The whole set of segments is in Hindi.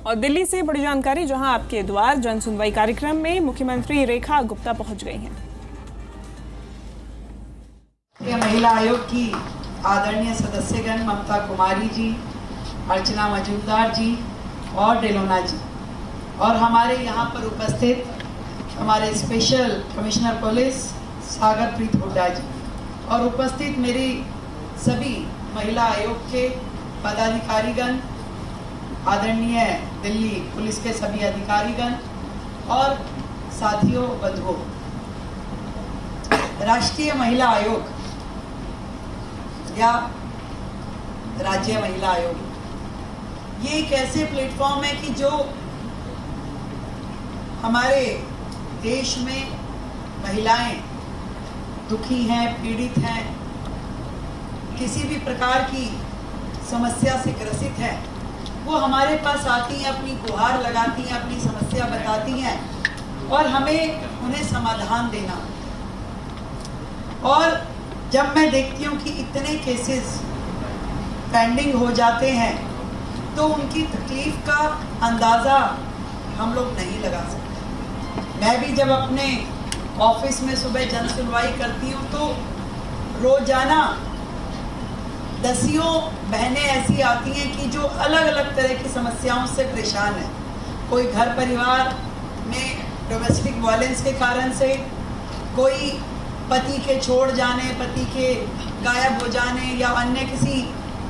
और दिल्ली से बड़ी जानकारी, जहां आपके द्वार जन सुनवाई कार्यक्रम में मुख्यमंत्री रेखा गुप्ता पहुंच गई हैं। महिला आयोग की आदरणीय सदस्यगण ममता कुमारी जी, अर्चना मजूमदार जी और डेलोना जी, और हमारे यहाँ पर उपस्थित हमारे स्पेशल कमिश्नर पुलिस सागर प्रीत हुड्डा जी, और उपस्थित मेरी सभी महिला आयोग के पदाधिकारीगण, आदरणीय दिल्ली पुलिस के सभी अधिकारीगण और साथियों, बंधुओं। राष्ट्रीय महिला आयोग या राज्य महिला आयोग ये एक ऐसे प्लेटफॉर्म है कि जो हमारे देश में महिलाएं दुखी हैं, पीड़ित हैं, किसी भी प्रकार की समस्या से ग्रसित है, वो हमारे पास आती हैं, अपनी गुहार लगाती हैं, अपनी समस्या बताती हैं और हमें उन्हें समाधान देना। और जब मैं देखती हूँ कि इतने केसेस पेंडिंग हो जाते हैं तो उनकी तकलीफ का अंदाज़ा हम लोग नहीं लगा सकते। मैं भी जब अपने ऑफिस में सुबह जन सुनवाई करती हूँ तो रोजाना दसियों बहनें ऐसी आती हैं कि जो अलग अलग तरह की समस्याओं से परेशान है। कोई घर परिवार में डोमेस्टिक वायलेंस के कारण से, कोई पति के छोड़ जाने, पति के गायब हो जाने या अन्य किसी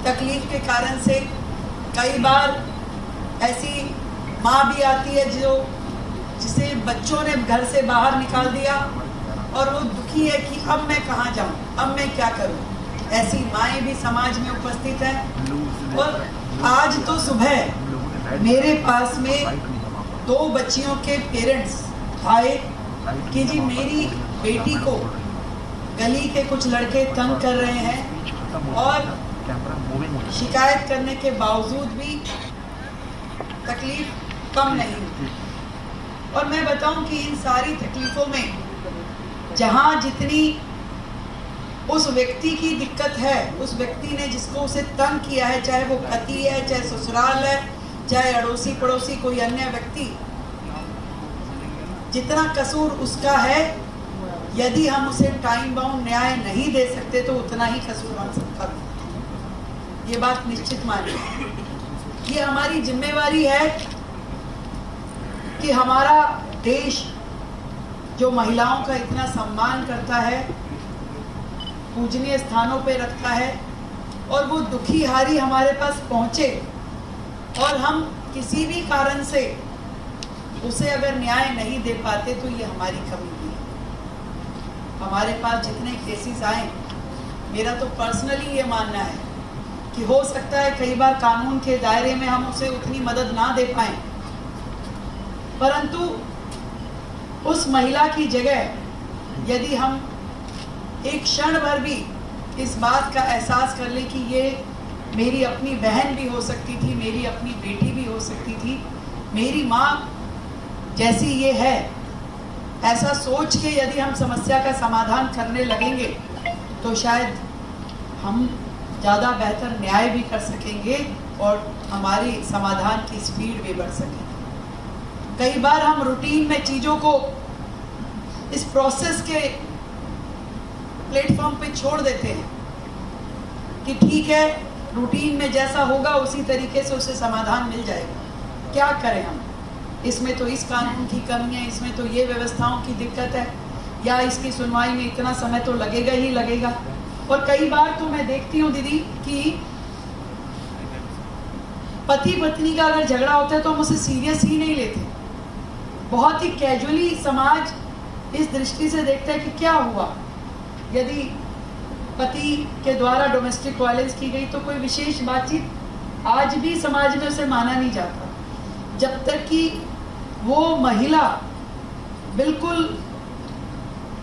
तकलीफ के कारण से। कई बार ऐसी माँ भी आती है जिसे बच्चों ने घर से बाहर निकाल दिया और वो दुखी है कि अब मैं कहाँ जाऊँ, अब मैं क्या करूँ। ऐसी माएँ भी समाज में उपस्थित हैं। और आज तो सुबह मेरे पास में 2 बच्चियों के पेरेंट्स आए कि जी मेरी बेटी को गली के कुछ लड़के तंग कर रहे हैं और शिकायत करने के बावजूद भी तकलीफ कम नहीं हुई। और मैं बताऊं कि इन सारी तकलीफों में जहां जितनी उस व्यक्ति की दिक्कत है, उस व्यक्ति ने जिसको उसे तंग किया है, चाहे वो पति है, चाहे ससुराल है, चाहे अड़ोसी पड़ोसी कोई अन्य व्यक्ति, जितना कसूर उसका है, यदि हम उसे टाइम बाउंड न्याय नहीं दे सकते तो उतना ही कसूर हम सबका भी। ये बात निश्चित मानिए। ये हमारी जिम्मेवारी है कि हमारा देश जो महिलाओं का इतना सम्मान करता है, पूजनीय स्थानों पे रखता है, और वो दुखी हारी हमारे पास पहुंचे और हम किसी भी कारण से उसे अगर न्याय नहीं दे पाते तो ये हमारी कमी है। हमारे पास जितने केसेस आए, मेरा तो पर्सनली ये मानना है कि हो सकता है कई बार कानून के दायरे में हम उसे उतनी मदद ना दे पाए, परंतु उस महिला की जगह यदि हम एक क्षण भर भी इस बात का एहसास कर लें कि ये मेरी अपनी बहन भी हो सकती थी, मेरी अपनी बेटी भी हो सकती थी, मेरी माँ जैसी ये है, ऐसा सोच के यदि हम समस्या का समाधान करने लगेंगे तो शायद हम ज़्यादा बेहतर न्याय भी कर सकेंगे और हमारी समाधान की स्पीड भी बढ़ सकेगी। कई बार हम रूटीन में चीज़ों को इस प्रोसेस के प्लेटफॉर्म पे छोड़ देते हैं कि ठीक है, रूटीन में जैसा होगा उसी तरीके से उसे समाधान मिल जाएगा। क्या करें हम, इसमें तो इस कानून की कमी है, इसमें तो ये व्यवस्थाओं की दिक्कत है, या इसकी सुनवाई में इतना समय तो लगेगा ही लगेगा। और कई बार तो मैं देखती हूँ दीदी कि पति पत्नी का अगर झगड़ा होता है तो हम उसे सीरियस ही नहीं लेते, बहुत ही कैजुअली समाज इस दृष्टि से देखता है कि क्या हुआ। यदि पति के द्वारा डोमेस्टिक वायलेंस की गई तो कोई विशेष बातचीत आज भी समाज में उसे माना नहीं जाता, जब तक कि वो महिला बिल्कुल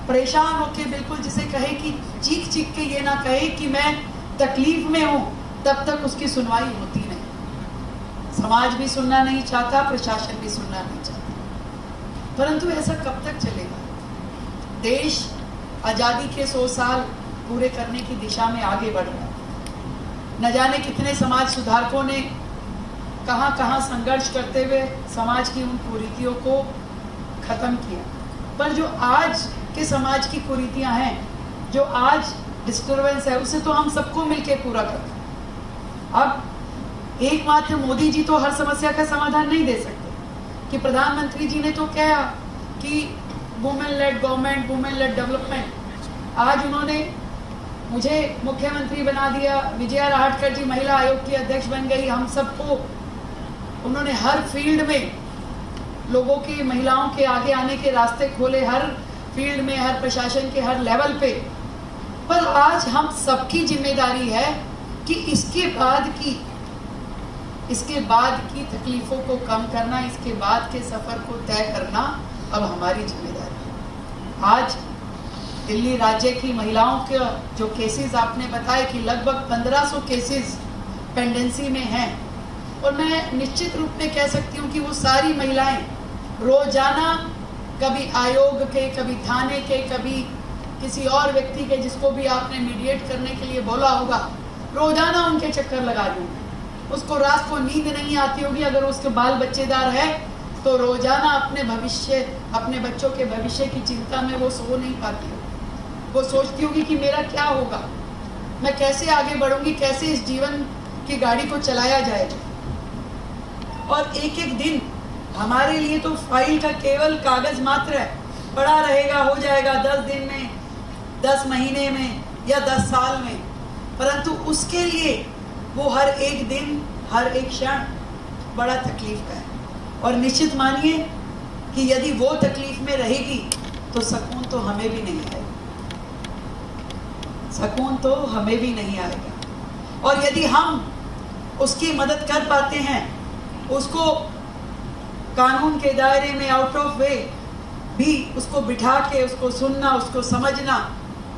परेशान होके, बिल्कुल जिसे कहे कि चीख चीख के ये ना कहे कि मैं तकलीफ में हूँ, तब तक उसकी सुनवाई होती नहीं। समाज भी सुनना नहीं चाहता, प्रशासन भी सुनना नहीं चाहता, परंतु ऐसा कब तक चलेगा। देश आज़ादी के 100 साल पूरे करने की दिशा में आगे बढ़ रहा है। न जाने कितने समाज सुधारकों ने कहाँ कहाँ संघर्ष करते हुए समाज की उन कुरीतियों को ख़त्म किया। पर जो आज के समाज की कुरीतियाँ हैं, जो आज डिस्टर्बेंस है, उसे तो हम सबको मिलके पूरा करते हैं। अब एकमात्र मोदी जी तो हर समस्या का समाधान नहीं दे सकते कि प्रधानमंत्री जी ने तो कहा कि women lead government, women lead development. आज उन्होंने मुझे मुख्यमंत्री बना दिया, विजया राहटकर जी महिला आयोग की अध्यक्ष बन गई, हम सबको उन्होंने हर फील्ड में लोगों की, महिलाओं के आगे आने के रास्ते खोले, हर फील्ड में, हर प्रशासन के हर लेवल पे। पर आज हम सबकी जिम्मेदारी है कि इसके बाद की तकलीफों को कम करना, इसके बाद के सफर को तय करना अब हमारी जिम्मेदारी है। आज दिल्ली राज्य की महिलाओं के जो केसेस आपने बताए कि लगभग 1500 केसेस पेंडेंसी में हैं, और मैं निश्चित रूप में कह सकती हूँ कि वो सारी महिलाएं रोजाना कभी आयोग के, कभी थाने के, कभी किसी और व्यक्ति के जिसको भी आपने मीडिएट करने के लिए बोला होगा, रोजाना उनके चक्कर लगा रही हूँ। उसको रात को नींद नहीं आती होगी, अगर उसके बाल बच्चेदार है तो रोजाना अपने बच्चों के भविष्य की चिंता में वो सो नहीं पाती होगी। वो सोचती होगी कि मेरा क्या होगा, मैं कैसे आगे बढ़ूंगी, कैसे इस जीवन की गाड़ी को चलाया जाएगा। और एक एक दिन हमारे लिए तो फाइल का केवल कागज मात्र है, पड़ा रहेगा, हो जाएगा 10 दिन में, 10 महीने में या 10 साल में, परंतु उसके लिए वो हर एक दिन, हर एक क्षण बड़ा तकलीफ का है। और निश्चित मानिए कि यदि वो तकलीफ में रहेगी तो सुकून तो हमें भी नहीं आएगा, सुकून तो हमें भी नहीं आएगा। और यदि हम उसकी मदद कर पाते हैं, उसको कानून के दायरे में आउट ऑफ वे भी उसको बिठा के उसको सुनना, उसको समझना,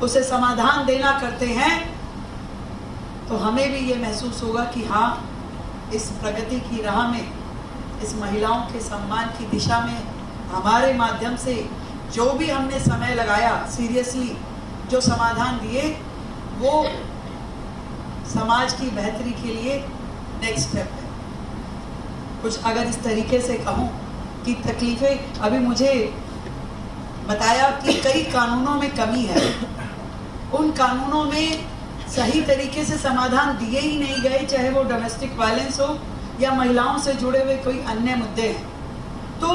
उसे समाधान देना करते हैं, तो हमें भी ये महसूस होगा कि हाँ, इस प्रगति की राह में, इस महिलाओं के सम्मान की दिशा में हमारे माध्यम से जो भी हमने समय लगाया, सीरियसली जो समाधान दिए, वो समाज की बेहतरी के लिए नेक्स्ट स्टेप है। कुछ अगर इस तरीके से कहूँ कि तकलीफें, अभी मुझे बताया कि कई कानूनों में कमी है, उन कानूनों में सही तरीके से समाधान दिए ही नहीं गए, चाहे वो डोमेस्टिक वायलेंस हो या महिलाओं से जुड़े हुए कोई अन्य मुद्दे हैं। तो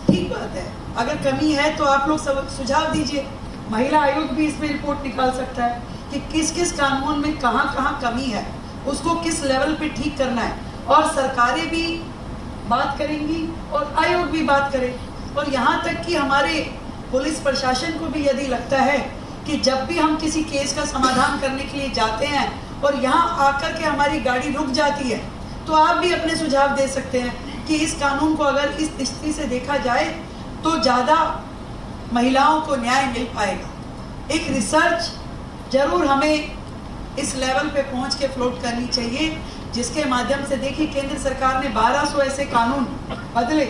ठीक बात है, अगर कमी है तो आप लोग सब सुझाव दीजिए। महिला आयोग भी इसमें रिपोर्ट निकाल सकता है कि किस किस कानून में कहाँ कहाँ कमी है, उसको किस लेवल पे ठीक करना है। और सरकारें भी बात करेंगी और आयोग भी बात करे, और यहाँ तक कि हमारे पुलिस प्रशासन को भी यदि लगता है कि जब भी हम किसी केस का समाधान करने के लिए जाते हैं और यहाँ आकर के हमारी गाड़ी रुक जाती है, तो आप भी अपने सुझाव दे सकते हैं कि इस कानून को अगर इस दृष्टि से देखा जाए तो ज़्यादा महिलाओं को न्याय मिल पाएगा। एक रिसर्च जरूर हमें इस लेवल पे पहुंच के फ्लोट करनी चाहिए, जिसके माध्यम से, देखिए, केंद्र सरकार ने 1200 ऐसे कानून बदले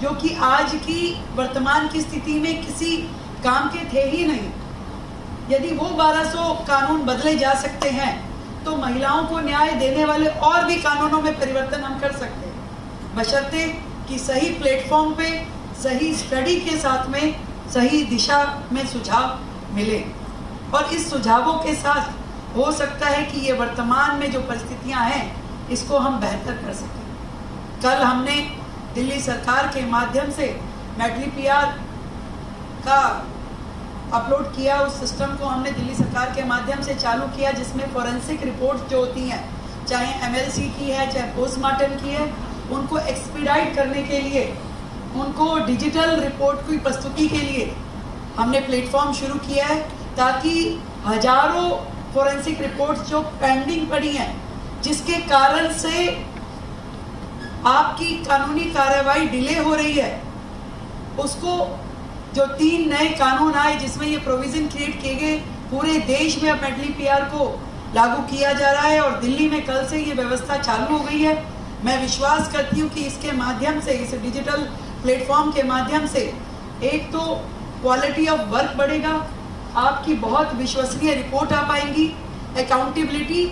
जो कि आज की वर्तमान की स्थिति में किसी काम के थे ही नहीं। यदि वो 1200 कानून बदले जा सकते हैं तो महिलाओं को न्याय देने वाले और भी कानूनों में परिवर्तन हम कर सकते हैं, बशर्ते कि सही प्लेटफॉर्म पे, सही स्टडी के साथ में, सही दिशा में सुझाव मिले। और इस सुझावों के साथ हो सकता है कि ये वर्तमान में जो परिस्थितियां हैं, इसको हम बेहतर कर सकें। कल हमने दिल्ली सरकार के माध्यम से मैट्रीपीआर का अपलोड किया, उस सिस्टम को हमने दिल्ली सरकार के माध्यम से चालू किया, जिसमें फॉरेंसिक रिपोर्ट जो होती हैं, चाहे एमएलसी की है, चाहे पोस्टमार्टम की है, उनको एक्सपीडाइट करने के लिए, उनको डिजिटल रिपोर्ट की प्रस्तुति के लिए हमने प्लेटफॉर्म शुरू किया है, ताकि हजारों फॉरेंसिक रिपोर्ट्स जो पेंडिंग पड़ी हैं, जिसके कारण से आपकी कानूनी कार्रवाई डिले हो रही है, उसको, जो 3 नए कानून आए जिसमें ये प्रोविजन क्रिएट किए गए, पूरे देश में अब मैट्रीपीआर को लागू किया जा रहा है और दिल्ली में कल से ये व्यवस्था चालू हो गई है। मैं विश्वास करती हूँ कि इसके माध्यम से, इस डिजिटल प्लेटफॉर्म के माध्यम से, एक तो क्वालिटी ऑफ वर्क बढ़ेगा, आपकी बहुत विश्वसनीय रिपोर्ट आ पाएंगी, अकाउंटेबिलिटी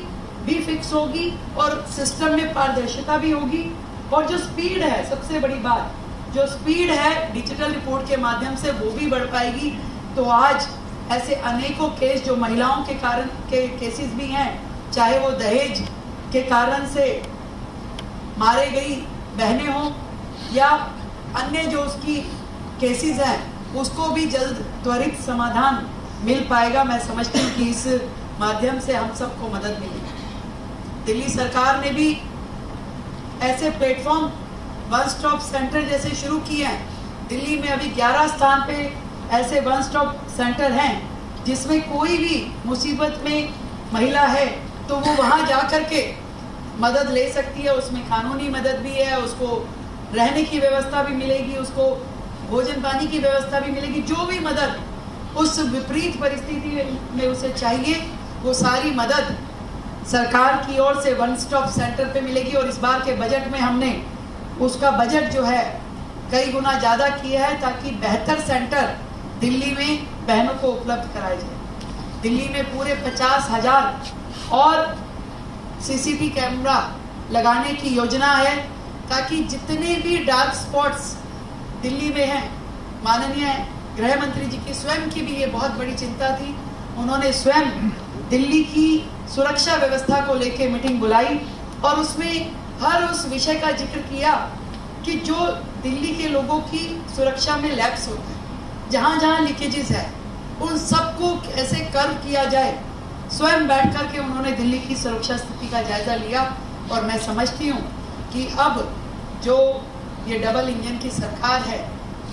भी फिक्स होगी और सिस्टम में पारदर्शिता भी होगी। और जो स्पीड है, सबसे बड़ी बात, जो स्पीड है डिजिटल रिपोर्ट के माध्यम से वो भी बढ़ पाएगी। तो आज ऐसे अनेकों केस जो महिलाओं के कारण के केसेस भी हैं, चाहे वो दहेज के कारण से मारे गई बहनें हों या अन्य जो उसकी केसेस हैं, उसको भी जल्द त्वरित समाधान मिल पाएगा। मैं समझती हूँ कि इस माध्यम से हम सबको मदद मिलेगी। दिल्ली सरकार ने भी ऐसे प्लेटफॉर्म वन स्टॉप सेंटर जैसे शुरू किए हैं। दिल्ली में अभी 11 स्थान पे ऐसे वन स्टॉप सेंटर हैं जिसमें कोई भी मुसीबत में महिला है तो वो वहाँ जा कर के मदद ले सकती है। उसमें कानूनी मदद भी है, उसको रहने की व्यवस्था भी मिलेगी, उसको भोजन पानी की व्यवस्था भी मिलेगी। जो भी मदद उस विपरीत परिस्थिति में उसे चाहिए, वो सारी मदद सरकार की ओर से वन स्टॉप सेंटर पे मिलेगी। और इस बार के बजट में हमने उसका बजट जो है कई गुना ज़्यादा किया है ताकि बेहतर सेंटर दिल्ली में बहनों को उपलब्ध कराए जाए। दिल्ली में पूरे 50,000 और सीसीटीवी कैमरा लगाने की योजना है ताकि जितने भी डार्क स्पॉट्स दिल्ली में हैं, माननीय गृह मंत्री जी की स्वयं की भी ये बहुत बड़ी चिंता थी। उन्होंने स्वयं दिल्ली की सुरक्षा व्यवस्था को लेकर मीटिंग बुलाई और उसमें हर उस विषय का जिक्र किया कि जो दिल्ली के लोगों की सुरक्षा में लैप्स होते हैं, जहाँ जहाँ लीकेजेस है, उन सबको कैसे कर्व किया जाए। स्वयं बैठ कर के उन्होंने दिल्ली की सुरक्षा स्थिति का जायजा लिया। और मैं समझती हूँ कि अब जो ये डबल इंजन की सरकार है,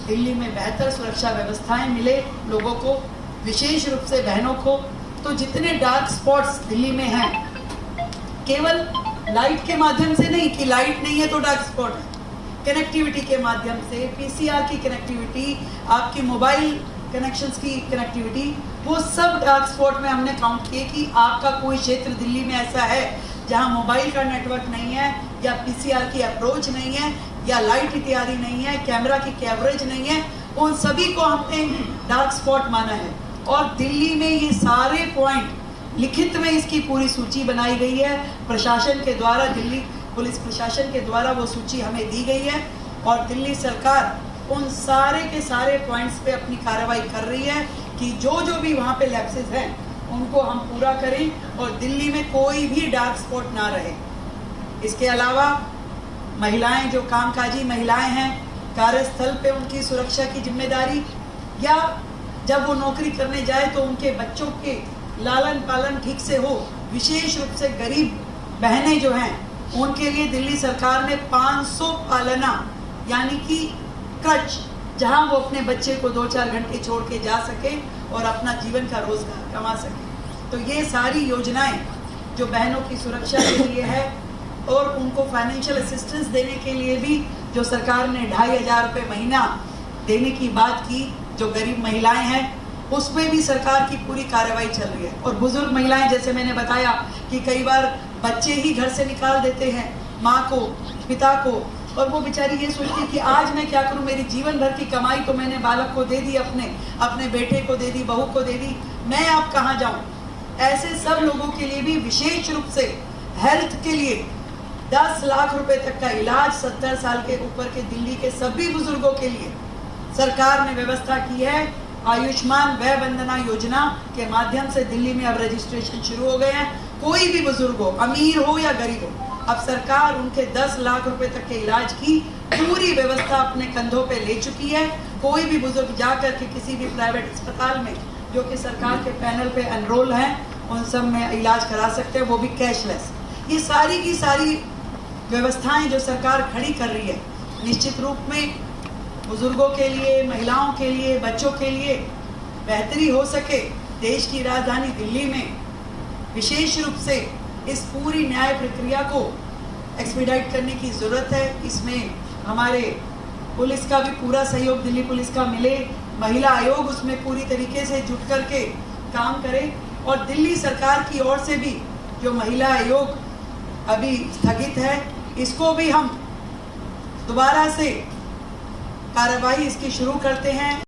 दिल्ली में बेहतर सुरक्षा व्यवस्थाएं मिले लोगों को, विशेष रूप से बहनों को। तो जितने डार्क स्पॉट्स दिल्ली में हैं, केवल लाइट के माध्यम से नहीं कि लाइट नहीं है तो डार्क स्पॉट है, कनेक्टिविटी के माध्यम से, पीसीआर की कनेक्टिविटी, आपकी मोबाइल कनेक्शंस की कनेक्टिविटी, वो सब डार्क स्पॉट में हमने काउंट किए कि आपका कोई क्षेत्र दिल्ली में ऐसा है जहां मोबाइल का नेटवर्क नहीं है या पीसीआर की अप्रोच नहीं है या लाइट इत्यादि नहीं है, कैमरा की कवरेज नहीं है, उन सभी को हमने डार्क स्पॉट माना है। और दिल्ली में ये सारे पॉइंट लिखित में इसकी पूरी सूची बनाई गई है प्रशासन के द्वारा, दिल्ली पुलिस प्रशासन के द्वारा वो सूची हमें दी गई है। और दिल्ली सरकार उन सारे के सारे पॉइंट्स पे अपनी कार्रवाई कर रही है कि जो जो भी वहाँ पे लैप्सेस हैं उनको हम पूरा करें और दिल्ली में कोई भी डार्क स्पॉट ना रहे। इसके अलावा महिलाएं, जो कामकाजी महिलाएं हैं, कार्यस्थल पे उनकी सुरक्षा की जिम्मेदारी, या जब वो नौकरी करने जाए तो उनके बच्चों के लालन पालन ठीक से हो। विशेष रूप से गरीब बहनें जो हैं उनके लिए दिल्ली सरकार ने 500 पालना यानी कि क्रच, जहां वो अपने बच्चे को 2-4 घंटे छोड़ के जा सके और अपना जीवन का रोजगार कमा सके। तो ये सारी योजनाएं जो बहनों की सुरक्षा के लिए है और उनको फाइनेंशियल असिस्टेंस देने के लिए भी जो सरकार ने 2,500 रुपये महीना देने की बात की, जो गरीब महिलाएं हैं उसमें भी सरकार की पूरी कार्रवाई चल रही है। और बुजुर्ग महिलाएं, जैसे मैंने बताया कि कई बार बच्चे ही घर से निकाल देते हैं माँ को, पिता को, और वो बेचारी ये सोचती है कि आज मैं क्या करूं, मेरी जीवन भर की कमाई तो मैंने बालक को दे दी, अपने बेटे को दे दी, बहू को दे दी, मैं अब कहाँ जाऊं। ऐसे सब लोगों के लिए भी विशेष रूप से हेल्थ के लिए 10 लाख रुपए तक का इलाज 70 साल के ऊपर के दिल्ली के सभी बुजुर्गों के लिए सरकार ने व्यवस्था की है। आयुष्मान वय वंदना योजना के माध्यम से दिल्ली में अब रजिस्ट्रेशन शुरू हो गए हैं। कोई भी बुजुर्ग हो, अमीर हो या गरीब हो, अब सरकार उनके 10 लाख रुपए तक के इलाज की पूरी व्यवस्था अपने कंधों पे ले चुकी है। कोई भी बुजुर्ग जाकर के किसी भी प्राइवेट अस्पताल में जो कि सरकार के पैनल पे एनरोल हैं, उन सब में इलाज करा सकते हैं, वो भी कैशलेस। ये सारी की सारी व्यवस्थाएं जो सरकार खड़ी कर रही है, निश्चित रूप में बुजुर्गों के लिए, महिलाओं के लिए, बच्चों के लिए बेहतरी हो सके। देश की राजधानी दिल्ली में विशेष रूप से इस पूरी न्याय प्रक्रिया को एक्सपीडाइट करने की ज़रूरत है। इसमें हमारे पुलिस का भी पूरा सहयोग, दिल्ली पुलिस का मिले, महिला आयोग उसमें पूरी तरीके से जुट करके काम करे। और दिल्ली सरकार की ओर से भी जो महिला आयोग अभी स्थगित है, इसको भी हम दोबारा से कार्रवाई इसकी शुरू करते हैं।